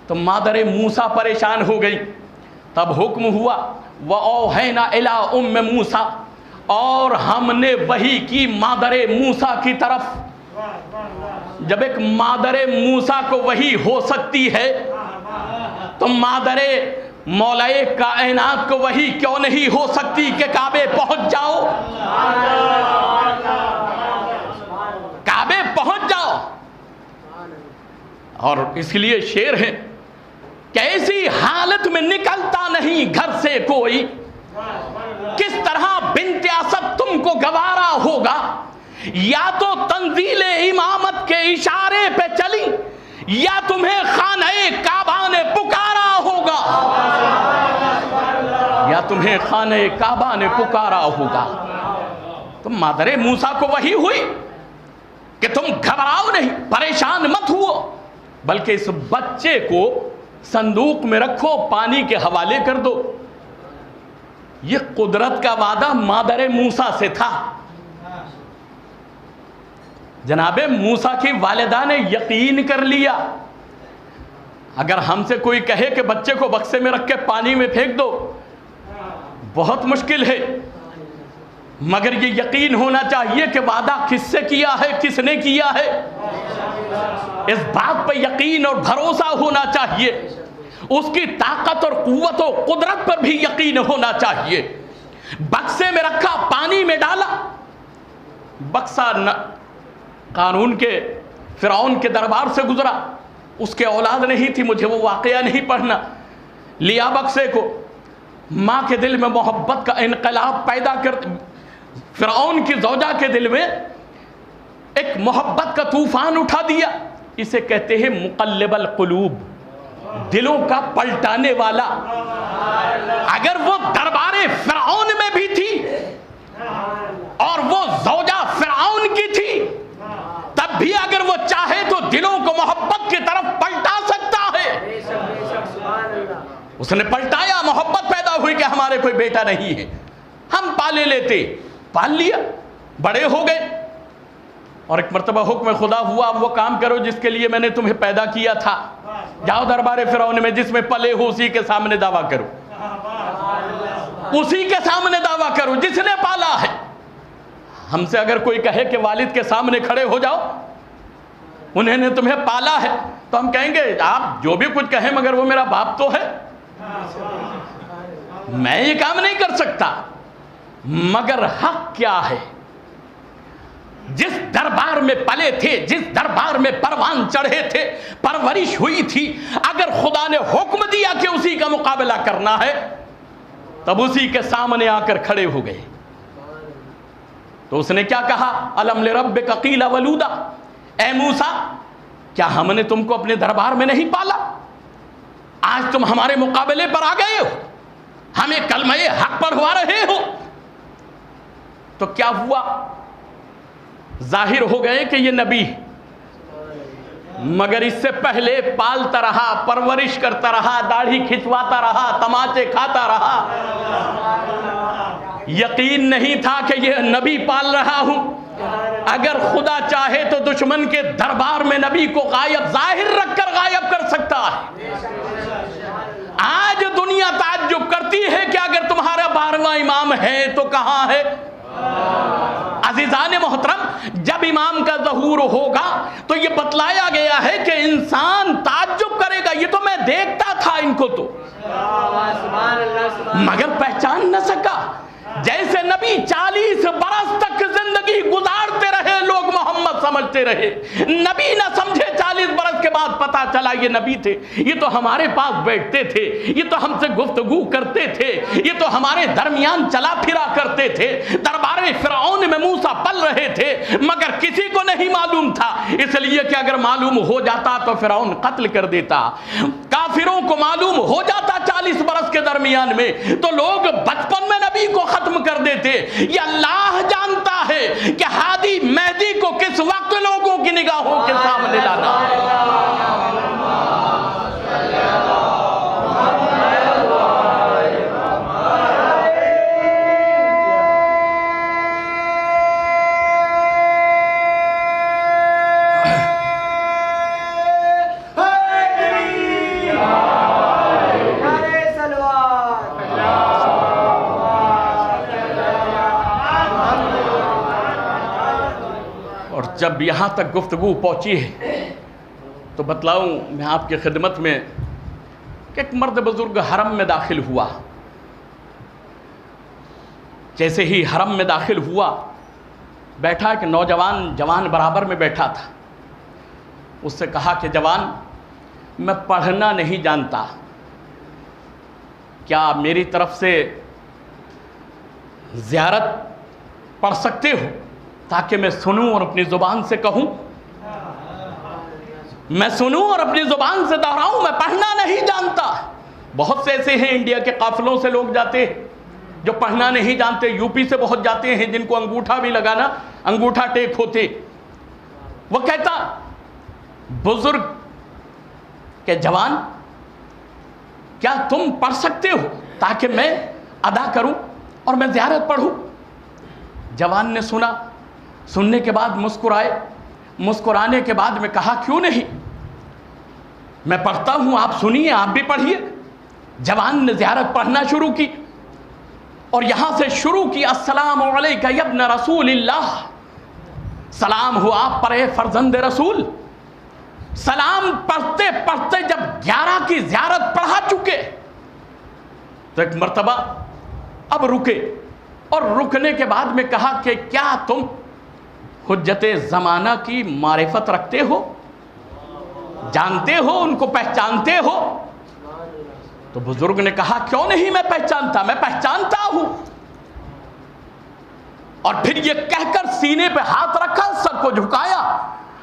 تو مادر موسیٰ پریشان ہو گئی۔ تب حکم ہوا وَأَوْحَيْنَا إِلَىٰ أُمِّ مُوسَىٰ، اور ہم نے وحی کی مادر موسیٰ کی طرف۔ جب ایک مادر موسیٰ کو وحی ہو سکتی ہے تو مادر مولائے کائنات کو وحی کیوں نہیں ہو سکتی کہ کعبے پہنچ جاؤ، کعبے پہنچ جاؤ۔ اور اس لیے شعر ہے کہ ایسی حالت میں نکلتا نہیں گھر سے کوئی، کس طرح بنت اسد تم کو گوارا ہوگا، یا تو تنزیل امامت کے اشارے پہ چلی یا تمہیں خانہ کعبہ نے پکارا ہوگا، یا تمہیں خانہ کعبہ نے پکارا ہوگا۔ تو مادر موسیٰ کو وحی ہوئی کہ تم گھبراؤ نہیں، پریشان مت ہو، بلکہ اس بچے کو صندوق میں رکھو، پانی کے حوالے کر دو۔ یہ قدرت کا وعدہ مادر موسیٰ سے تھا۔ جناب موسیٰ کی والدہ نے یقین کر لیا۔ اگر ہم سے کوئی کہے کہ بچے کو بکسے میں رکھ کے پانی میں پھینک دو، بہت مشکل ہے، مگر یہ یقین ہونا چاہیے کہ وعدہ کس سے کیا ہے، کس نے کیا ہے، اس بات پہ یقین اور بھروسہ ہونا چاہیے، اس کی طاقت اور قوت و قدرت پر بھی یقین ہونا چاہیے۔ بکسے میں رکھا، پانی میں ڈالا، بکسا قانون کے فرعون کے دربار سے گزرا، اس کے اولاد نہیں تھی، مجھے وہ واقعہ نہیں پڑھنا، لیا بکسے کو، ماں کے دل میں محبت کا انقلاب پیدا کر، فرعون کی زوجہ کے دل میں ایک محبت کا طوفان اٹھا دیا۔ اسے کہتے ہیں مقلب القلوب، دلوں کا پلٹانے والا۔ اگر وہ دربار فرعون میں بھی تھی اور وہ زوجہ فرعون کی تھی، تب بھی اگر وہ چاہے تو دلوں کو محبت کی طرف پلٹا سکتا ہے۔ اس نے پلٹایا، محبت پیدا ہوئی کہ ہمارے کوئی بیٹا نہیں ہے، ہم پالے لیتے، پال لیا، بڑے ہو گئے، اور ایک مرتبہ حکم خدا ہوا اب وہ کام کرو جس کے لیے میں نے تمہیں پیدا کیا تھا، جاؤ دربار فرعون میں، جس میں پلے ہو اسی کے سامنے دعویٰ کرو، اسی کے سامنے دعویٰ کرو جس نے پالا ہے۔ ہم سے اگر کوئی کہے کہ والد کے سامنے کھڑے ہو جاؤ، انہیں نے تمہیں پالا ہے، تو ہم کہیں گے آپ جو بھی کچھ کہیں مگر وہ میرا باپ تو ہے، میں یہ کام نہیں کر سکتا۔ مگر حق کیا ہے؟ جس دربار میں پلے تھے، جس دربار میں پروان چڑھے تھے، پرورش ہوئی تھی، اگر خدا نے حکم دیا کہ اسی کا مقابلہ کرنا ہے، تب اسی کے سامنے آ کر کھڑے ہو گئے۔ تو اس نے کیا کہا؟ الم لربک قیل ولودا، اے موسیٰ کیا ہم نے تم کو اپنے دربار میں نہیں پالا؟ آج تم ہمارے مقابلے پر آ گئے ہو، ہمیں کلمہ حق پر ہوا رہے ہو۔ تو کیا ہوا؟ ظاہر ہو گئے کہ یہ نبی، مگر اس سے پہلے پالتا رہا، پرورش کرتا رہا، داڑھی کھچواتا رہا، تماچے کھاتا رہا، یقین نہیں تھا کہ یہ نبی پال رہا ہوں۔ اگر خدا چاہے تو دشمن کے دربار میں نبی کو غائب ظاہر رکھ کر غائب کر سکتا ہے۔ آج دنیا تعجب کرتی ہے کہ اگر تمہارا 12واں امام ہے تو کہاں ہے؟ عزیزان محترم، جب امام کا ظہور ہوگا تو یہ بتلایا گیا ہے کہ انسان تعجب کرے گا، یہ تو میں دیکھتا تھا ان کو تو، مگر پہچان نہ سکا۔ جیسے نبی 40 برس تک زندگی گزارتے رہے، لوگ محمد سمجھتے رہے، نبی نہ سمجھے، 40 برس کے بعد پتا چلا یہ نبی تھے، یہ تو ہمارے پاس بیٹھتے تھے، یہ تو ہم سے گفتگو کرتے تھے، یہ تو ہمارے درمیان چلا پھرا کرتے تھے، دربار فرعون میں موسیٰ پل رہے تھے، مگر کسی کو نہیں معلوم تھا، اس لیے کہ اگر معلوم ہو جاتا تو فرعون قتل کر دیتا۔ کافروں کو معلوم ہو جاتا 40 برس کے درمیان میں تو لوگ بچپن میں نبی کو ختم کر دیتے۔ یہ اللہ جانتا ہے کہ ہادی مہدی کو کس وقت لوگوں کی نگاہوں کے سامنے لانا جب یہاں تک گفتگو پہنچی ہے تو بتلاؤں میں آپ کی خدمت میں کہ ایک مرد بزرگ حرم میں داخل ہوا. جیسے ہی حرم میں داخل ہوا, بیٹھا ایک نوجوان جوان برابر میں بیٹھا تھا. اس سے کہا کہ جوان, میں پڑھنا نہیں جانتا, کیا میری طرف سے زیارت پڑھ سکتے ہو تاکہ میں سنوں اور اپنی زبان سے کہوں؟ میں سنوں اور اپنی زبان سے دہراؤں, میں پڑھنا نہیں جانتا. بہت سے ایسے ہیں انڈیا کے قافلوں سے لوگ جاتے ہیں جو پڑھنا نہیں جانتے. یو پی سے بہت جاتے ہیں جن کو انگوٹھا بھی لگانا, انگوٹھا ٹیک ہوتے. وہ کہتا بزرگ کہ جوان, کیا تم پڑھ سکتے ہو تاکہ میں ادا کروں اور میں زیارت پڑھوں؟ جوان نے سنا, سننے کے بعد مسکرائے. مسکرانے کے بعد میں کہا کیوں نہیں, میں پڑھتا ہوں, آپ سنیے, آپ بھی پڑھیے. جوان نے زیارت پڑھنا شروع کی اور یہاں سے شروع کی, السلام علیکہ یا ابن رسول اللہ, سلام ہو آپ پر اے فرزند رسول. سلام پڑھتے پڑھتے جب 11 کی زیارت پڑھا چکے تو ایک مرتبہ اب رکے, اور رکنے کے بعد میں کہا کہ کیا تم حجت زمانہ کی معرفت رکھتے ہو, جانتے ہو, ان کو پہچانتے ہو؟ تو بزرگ نے کہا کیوں نہیں میں پہچانتا, میں پہچانتا ہوں. اور پھر یہ کہہ کر سینے پہ ہاتھ رکھا, سر کو جھکایا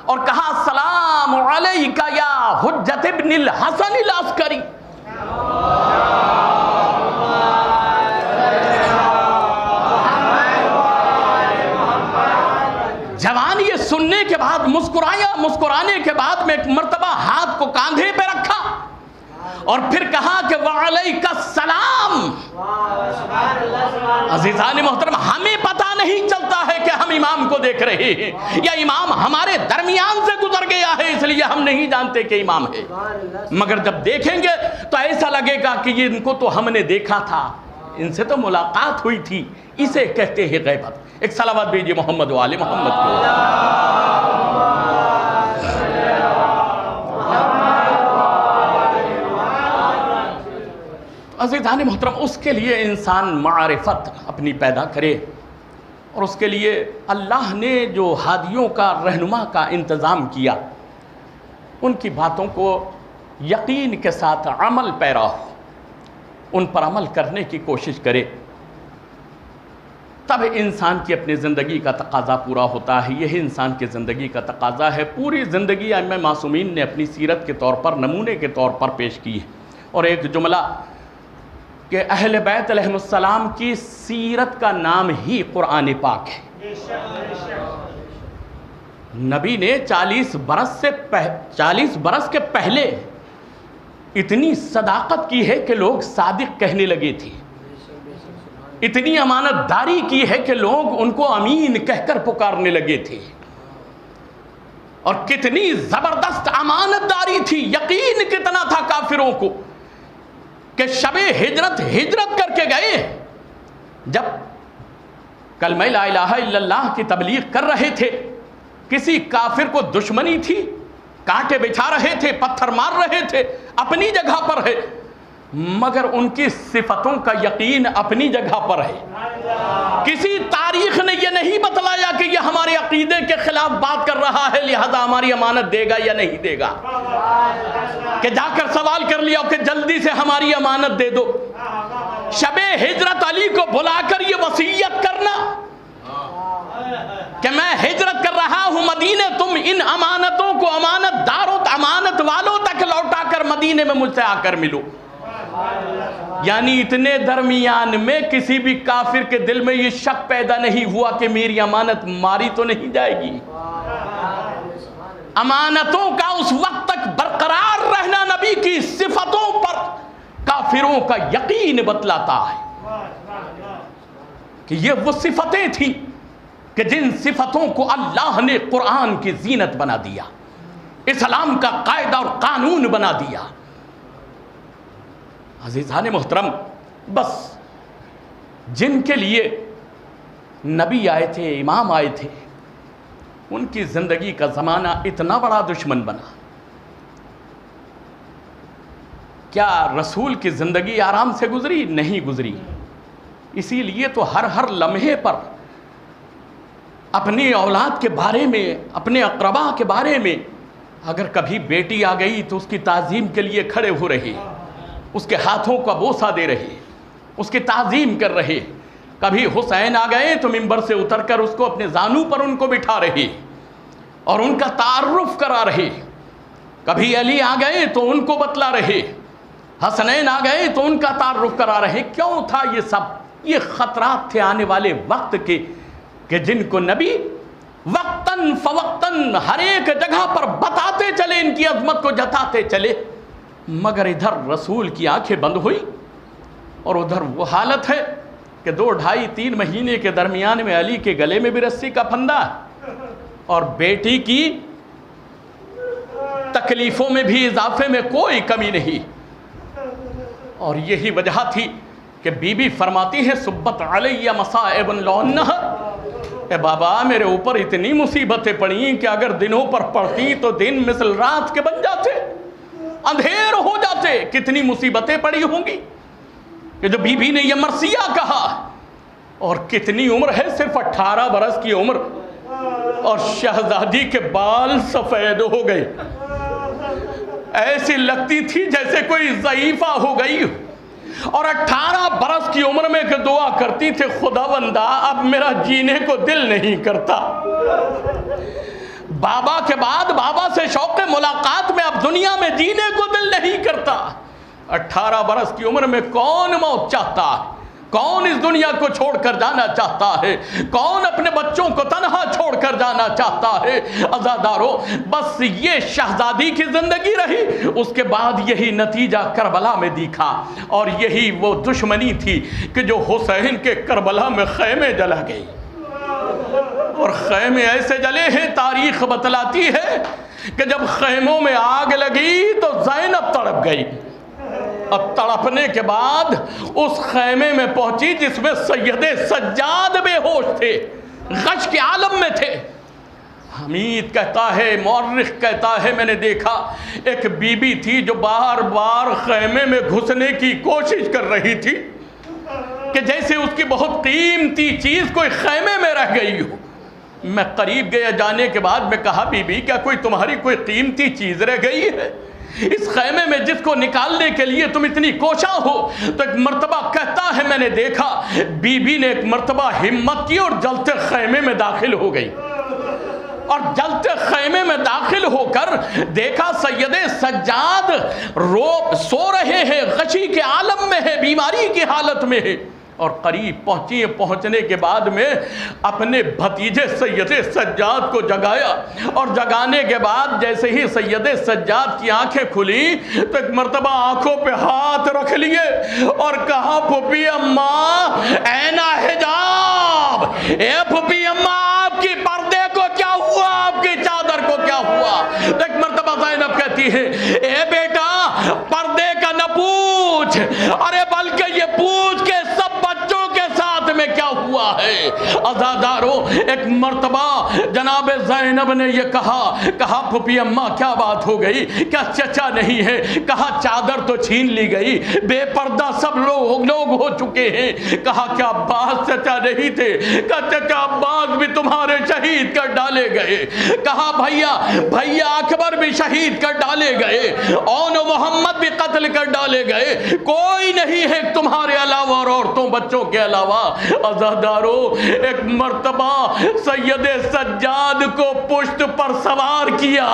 اور کہا السلام علیکہ یا حجت ابن الحسن العسکری. جوان یہ سننے کے بعد مسکرایا, مسکرانے کے بعد میں ایک مرتبہ ہاتھ کو کاندھے پہ رکھا اور پھر کہا کہ وعلیک السلام. عزیزان محترم, ہمیں پتہ نہیں چلتا ہے کہ ہم امام کو دیکھ رہے ہیں یا امام ہمارے درمیان سے گزر گیا ہے, اس لیے ہم نہیں جانتے کہ امام ہے. مگر جب دیکھیں گے تو ایسا لگے گا کہ یہ ان کو تو ہم نے دیکھا تھا, ان سے تو ملاقات ہوئی تھی. اسے کہتے ہیں غیبت. ایک صلوات بھیجیے محمد و آل محمد کو. عزیزان محترم, اس کے لیے انسان معرفت اپنی پیدا کرے, اور اس کے لیے اللہ نے جو ہادیوں کا, رہنما کا انتظام کیا, ان کی باتوں کو یقین کے ساتھ عمل پیرا ہو, ان پر عمل کرنے کی کوشش کرے, تب انسان کی اپنی زندگی کا تقاضا پورا ہوتا ہے. یہی انسان کی زندگی کا تقاضا ہے. پوری زندگی ائمہ معصومین نے اپنی سیرت کے طور پر, نمونے کے طور پر پیش کی ہے. اور ایک جملہ کہ اہل بیت علیہ السلام کی سیرت کا نام ہی قرآن پاک ہے. نبی نے 40 برس کے پہلے اتنی صداقت کی ہے کہ لوگ صادق کہنے لگے تھے, اتنی امانت داری کی ہے کہ لوگ ان کو امین کہہ کر پکارنے لگے تھے. اور کتنی زبردست امانت داری تھی, یقین کتنا تھا کافروں کو کہ شب ہجرت کر کے گئے. جب کلمہ لا الہ الا اللہ کی تبلیغ کر رہے تھے, کسی کافر کو دشمنی تھی, کانٹے بچھا رہے تھے, پتھر مار رہے تھے, اپنی جگہ پر ہے, مگر ان کی صفتوں کا یقین اپنی جگہ پر ہے. کسی تاریخ نے یہ نہیں بتلایا کہ یہ ہمارے عقیدے کے خلاف بات کر رہا ہے لہذا ہماری امانت دے گا یا نہیں دے گا, کہ جا کر سوال کر لیا کہ جلدی سے ہماری امانت دے دو. شب ہجرت علی کو بلا کر یہ وصیت کرنا کہ میں ہجرت کر رہا ہوں مدینے, تم ان امانتوں کو امانت داروں, امانت والوں تک لوٹا کر مدینے میں مجھ سے آ کر ملو. یعنی اتنے درمیان میں کسی بھی کافر کے دل میں یہ شک پیدا نہیں ہوا کہ میری امانت ماری تو نہیں جائے گی. امانتوں کا اس وقت تک برقرار رہنا نبی کی صفتوں پر کافروں کا یقین بتلاتا ہے کہ یہ وہ صفتیں تھیں کہ جن صفتوں کو اللہ نے قرآن کی زینت بنا دیا, اسلام کا قاعدہ اور قانون بنا دیا. عزیزان محترم, بس جن کے لیے نبی آئے تھے, امام آئے تھے, ان کی زندگی کا زمانہ اتنا بڑا دشمن بنا؟ کیا رسول کی زندگی آرام سے گزری؟ نہیں گزری۔ اسی لیے تو ہر لمحے پر اپنی اولاد کے بارے میں، اپنے اقربا کے بارے میں، اگر کبھی بیٹی آ گئی تو اس کی تعظیم کے لیے کھڑے ہو رہے، اس کے ہاتھوں کا بوسہ دے رہے، اس کی تعظیم کر رہے۔ کبھی حسین آ گئے تو منبر سے اتر کر اس کو اپنے زانو پر ان کو بٹھا رہے اور ان کا تعارف کرا رہے۔ کبھی علی آ گئے تو ان کو بتلا رہے، حسنین آ گئے تو ان کا تعارف کرا رہے۔ کیوں تھا یہ سب؟ یہ خطرات تھے آنے والے وقت کے کہ جن کو نبی وقتاً فوقتاً ہر ایک جگہ پر بتاتے چلے، ان کی عظمت کو جتاتے چلے، مگر ادھر رسول کی آنکھیں بند ہوئی اور ادھر وہ حالت ہے کہ 2 ڈھائی 3 مہینے کے درمیان میں علی کے گلے میں بھی رسی کا پھندا اور بیٹی کی تکلیفوں میں بھی اضافے میں کوئی کمی نہیں۔ اور یہی وجہ تھی کہ بی بی فرماتی ہے سبت علیہ مصائب لعنہ، اے بابا میرے اوپر اتنی مصیبتیں پڑیں کہ اگر دنوں پر پڑتی تو دن مثل رات کے بن جاتے، اندھیر ہو جاتے۔ کتنی مصیبتیں پڑی ہوں گی کہ جو بی بی نے یہ مرثیہ کہا، اور کتنی عمر ہے، صرف 18 برس کی عمر، اور شہزادی کے بال سفید ہو گئے، ایسی لگتی تھی جیسے کوئی ضعیفہ ہو گئی، اور 18 برس کی عمر میں کہ دعا کرتی تھے خداوندا اب میرا جینے کو دل نہیں کرتا۔ بابا کے بعد بابا سے شوق ملاقات میں اب دنیا میں جینے کو دل نہیں کرتا۔ 18 برس کی عمر میں کون موت چاہتا ہے؟ کون اس دنیا کو چھوڑ کر جانا چاہتا ہے؟ کون اپنے بچوں کو تنہا چھوڑ کر جانا چاہتا ہے؟ عزادارو، بس یہ شہزادی کی زندگی رہی، اس کے بعد یہی نتیجہ کربلا میں دیکھا، اور یہی وہ دشمنی تھی کہ جو حسین کے کربلا میں خیمے جلا گئی، اور خیمے ایسے جلے ہیں، تاریخ بتلاتی ہے کہ جب خیموں میں آگ لگی تو زینب تڑپ گئی، اب تڑپنے کے بعد اس خیمے میں پہنچی جس میں سید سجاد بے ہوش تھے، غش کے عالم میں تھے۔ حمید کہتا ہے، مورخ کہتا ہے، میں نے دیکھا ایک بی بی تھی جو بار بار خیمے میں گھسنے کی کوشش کر رہی تھی کہ جیسے اس کی بہت قیمتی چیز کوئی خیمے میں رہ گئی ہو۔ میں قریب گیا، جانے کے بعد میں کہا بی بی کیا کوئی تمہاری کوئی قیمتی چیز رہ گئی ہے اس خیمے میں جس کو نکالنے کے لیے تم اتنی کوشاں ہو؟ تو ایک مرتبہ کہتا ہے میں نے دیکھا بی بی نے ایک مرتبہ ہمت کی اور جلتے خیمے میں داخل ہو گئی، اور جلتے خیمے میں داخل ہو کر دیکھا سید سجاد سو رہے ہیں، غشی کے عالم میں ہے، بیماری کی حالت میں ہے، اور قریب پہنچی، پہنچنے کے بعد میں اپنے بھتیجے سید سجاد کو جگایا، اور جگانے کے بعد جیسے ہی سید سجاد کی آنکھیں کھلی تو ایک مرتبہ آنکھوں پہ ہاتھ رکھ لیے اور کہا پھوپھی اماں اینا حجاب، اے پھوپھی اماں آپ کی پردے کو کیا ہوا، آپ کی چادر کو کیا ہوا؟ تو ایک مرتبہ زینب کہتی ہے اے بیٹا پردے کا نہ پوچھ، ارے بلکہ یہ پوچھ کے سب بچوں کے ساتھ میں کیا ہوا ہے۔ عزادارو، ایک مرتبہ جناب زینب نے یہ کہا پھوپھی اماں کیا بات ہو گئی، کیا چچا نہیں ہے؟ کہا چادر تو چھین لی گئی، بے پردہ سب لوگ ہو چکے ہیں۔ کہا کیا عباس چچا نہیں تھے؟ کہا چچا عباس بھی تمہارے شہید کر ڈالے گئے۔ کہا بھیا اکبر بھی شہید کر ڈالے گئے، اون و محمد بھی قتل کر ڈالے گئے، کوئی نہیں ہے تمہارے علاوہ اور عورتوں بچوں کے علاوہ۔ عزادارو، ایک مرتبہ سید سجاد کو پشت پر سوار کیا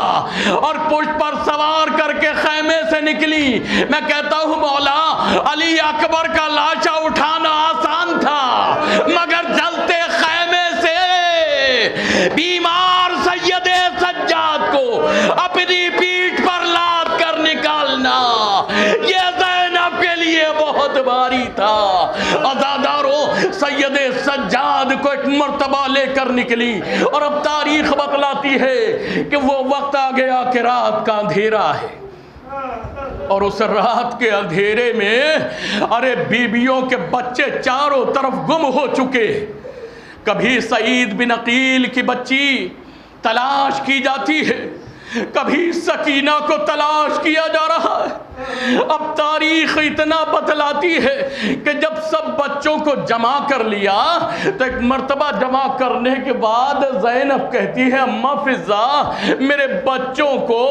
اور پشت پر سوار کر کے خیمے سے نکلی۔ میں کہتا ہوں مولا علی اکبر کا لاشا اٹھانا آسان تھا، مگر جلتے خیمے سے بیمار سید سجاد کو اپنی پیٹھ پر لاد کر نکالنا یہ زینب کے لیے بہت بھاری تھا۔ عزادارو، سید سجاد کو ایک مرتبہ لے کر نکلی، اور اب تاریخ بتلاتی ہے کہ وہ وقت آ گیا کہ رات کا اندھیرا ہے، اور اس رات کے اندھیرے میں ارے بیویوں کے بچے چاروں طرف گم ہو چکے۔ کبھی سعید بن عقیل کی بچی تلاش کی جاتی ہے، کبھی سکینہ کو تلاش کیا جا رہا ہے۔ اب تاریخ اتنا بتلاتی ہے کہ جب سب بچوں کو جمع کر لیا تو ایک مرتبہ جمع کرنے کے بعد زینب کہتی ہے اماں فضا میرے بچوں کو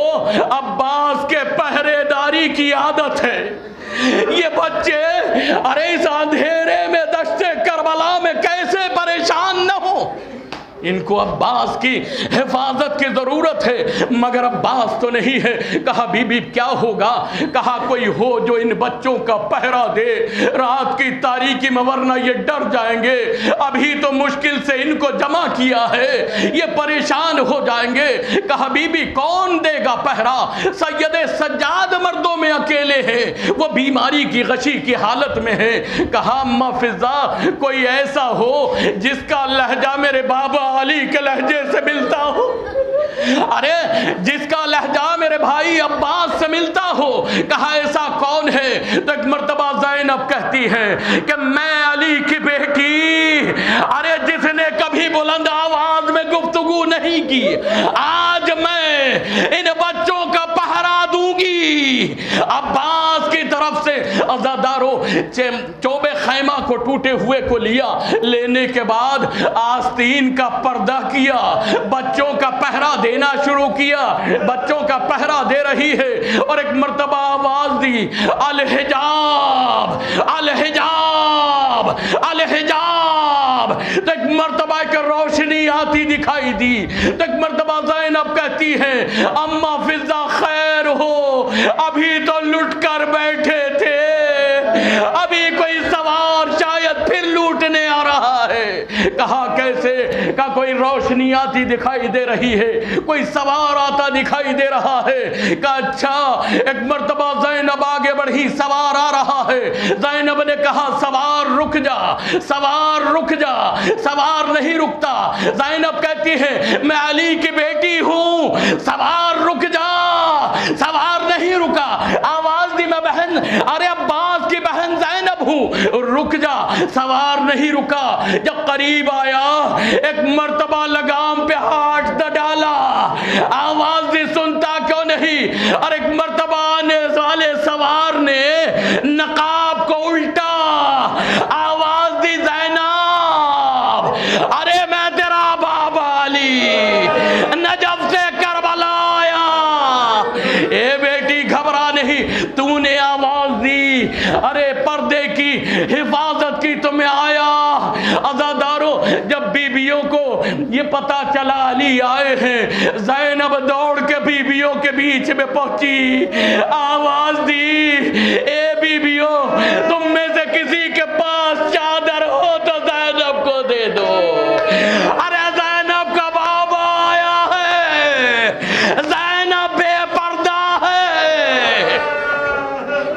عباس کے پہرے داری کی عادت ہے، یہ بچے ارے اس اندھیرے میں دشت کربلا میں کیسے پریشان نہ ہو، ان کو عباس کی حفاظت کی ضرورت ہے، مگر عباس تو نہیں ہے۔ کہا بی بی کیا ہوگا؟ کہا کوئی ہو جو ان بچوں کا پہرا دے رات کی تاریکی میں، ورنہ یہ ڈر جائیں گے، ابھی تو مشکل سے ان کو جمع کیا ہے، یہ پریشان ہو جائیں گے۔ کہا بی بی کون دے گا پہرا؟ سید سجاد مردوں میں اکیلے ہیں، وہ بیماری کی غشی کی حالت میں ہے۔ کہا اماں فضا کوئی ایسا ہو جس کا لہجہ میرے بابا علی کے لہجے سے ملتا ہو، ارے جس کا لہجہ میرے بھائی عباس سے ملتا ہو۔ کہا ایسا کون ہے؟ تو ایک مرتبہ زینب کہتی ہے کہ میں علی کی بیٹی، ارے جس نے کبھی بلند آواز میں گفتگو نہیں کی، آج میں ان بچوں کا پہرا دوں گی۔ عباس کی طرف سے عزاداروں چوبے خیمہ کو ٹوٹے ہوئے کو لیا، لینے کے بعد آستین کا پردہ کیا، بچوں کا پہرا دینا شروع کیا، بچوں کا پہرا دے رہی ہے، اور ایک مرتبہ آواز دی الحجاب الحجاب الحجاب، تو ایک مرتبہ ایک روشنی آتی دکھائی دی، تو ایک مرتبہ زینب کہتی ہے اماں فضا خیر ہو، ابھی تو لٹ کر بیٹھے تھے، ابھی کوئی سوار شاید پھر لوٹنے آ رہا ہے۔ کہا کیسے؟ کہا کوئی روشنی آتی دکھائی دے رہی ہے، کوئی سوار آتا دکھائی دے رہا ہے۔ کہا اچھا۔ ایک مرتبہ زینب آگے بڑھی، سوار آ رہا ہے، زینب نے کہا سوار رک جا، سوار رک جا، سوار نہیں رکتا۔ زینب کہتی ہے میں علی کی بیٹی ہوں، سوار رک جا، سوار نہیں رکا۔ آواز دی میں بہن، ارے عباس کی بہن زینب ہوں، رک جا، سوار نہیں رکا۔ جب قریب آیا ایک مرتبہ لگام پہ ہاتھ نہ ڈالا، آواز دی سنتا کیوں نہیں، اور ایک مرتبہ آنے والے سوار نے نقاب کو الٹا، آواز دی زینب ارے میں تیرا بابا علی نجف سے کربلا آیا، اے بیٹی گھبرا نہیں، تو نے آواز دی، ارے پردے کی حفاظت کی تو میں آیا۔ عزاداروں جب بیویوں کو یہ پتا چلا علی آئے ہیں، زینب دوڑ کے بیویوں کے بیچ میں پہنچی، آواز دی اے بیویوں تم میں سے کسی کے پاس چادر ہو تو زینب کو دے دو، ارے زینب کا بابا آیا ہے، زینب بے پردہ ہے۔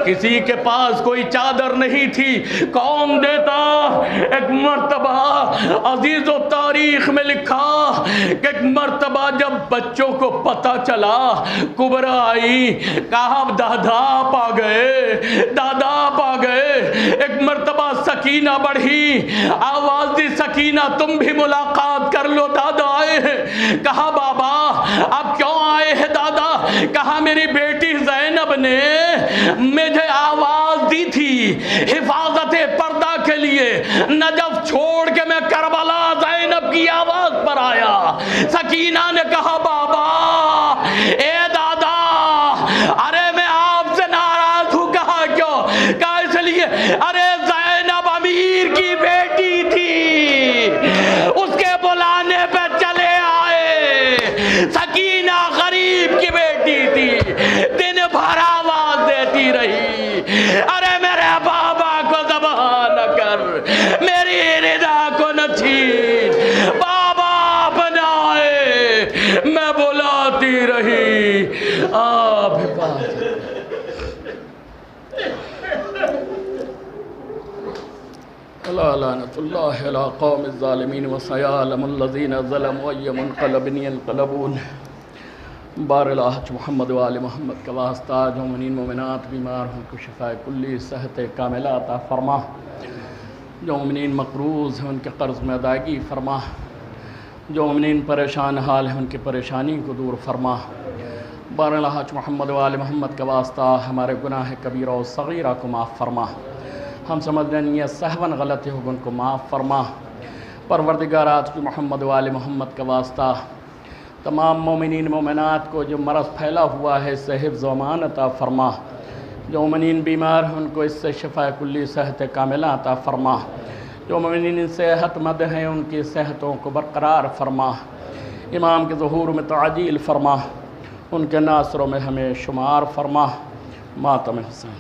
کسی کے پاس کوئی چادر نہیں تھی، کون دیتا؟ ایک مرتبہ عزیز و تاریخ میں لکھا کہ ایک مرتبہ جب بچوں کو پتا چلا کبرا آئی، کہا دادا پا گئے، دادا پا گئے۔ ایک مرتبہ سکینہ بڑھی، آواز دی سکینہ تم بھی ملاقات کر لو، دادا آئے ہیں۔ کہا بابا اب کیوں آئے ہیں دادا؟ کہا میری بیٹی زینب نے مجھے آواز دی تھی حفاظت پردہ کے لیے، نجف چھوڑ کے میں کربلا زینب کی آواز پر آیا۔ سکینہ نے کہا بابا اے دادا ارے میں آپ سے ناراض ہوں۔ کہا کیوں؟ کہا اس لیے ارے زینب امیر کی بیٹی تھی، اس کے بلانے پہ چلے آئے، سکینہ غریب کی بیٹی تھی، دن بھر آواز دیتی رہی، ارے میرے بابا کو ذبح نہ کر، میری رضا کو نہ چھین، بابا بنائے، میں بلاتی رہی، آپ حفاظت۔ لعنت اللہ علی قوم الظالمین وسیعلم الذین ظلموا ای منقلب ینقلبون۔ بار الحج محمد و آل محمد کا واسطہ جو مومنین مومنات بیمار ہوں کو شفاء کلی صحت کاملہ عطا فرما، جو مومنین مقروض ہیں ان کے قرض میں ادائیگی فرما، جو مومنین پریشان حال ہیں ان کی پریشانی کو دور فرما۔ بارہ محمد و آل محمد کا واسطہ ہمارے گناہ کبیرہ و صغیرہ کو معاف فرما۔ ہم سمجھنے یہ سہون غلطی ہو ان کو معاف فرما۔ پروردگار آج محمد و آل محمد کا واسطہ تمام مومنین مومنات کو جو مرض پھیلا ہوا ہے اس سے حفظ و امان عطا فرما۔ جو مومنین بیمار ہیں ان کو اس سے شفا کلی صحت کاملہ عطا فرما۔ جو مومنین صحت مند ہیں ان کی صحتوں کو برقرار فرما۔ امام کے ظہور میں تعجیل فرما، ان کے ناصروں میں ہمیں شمار فرما۔ ماتم حسین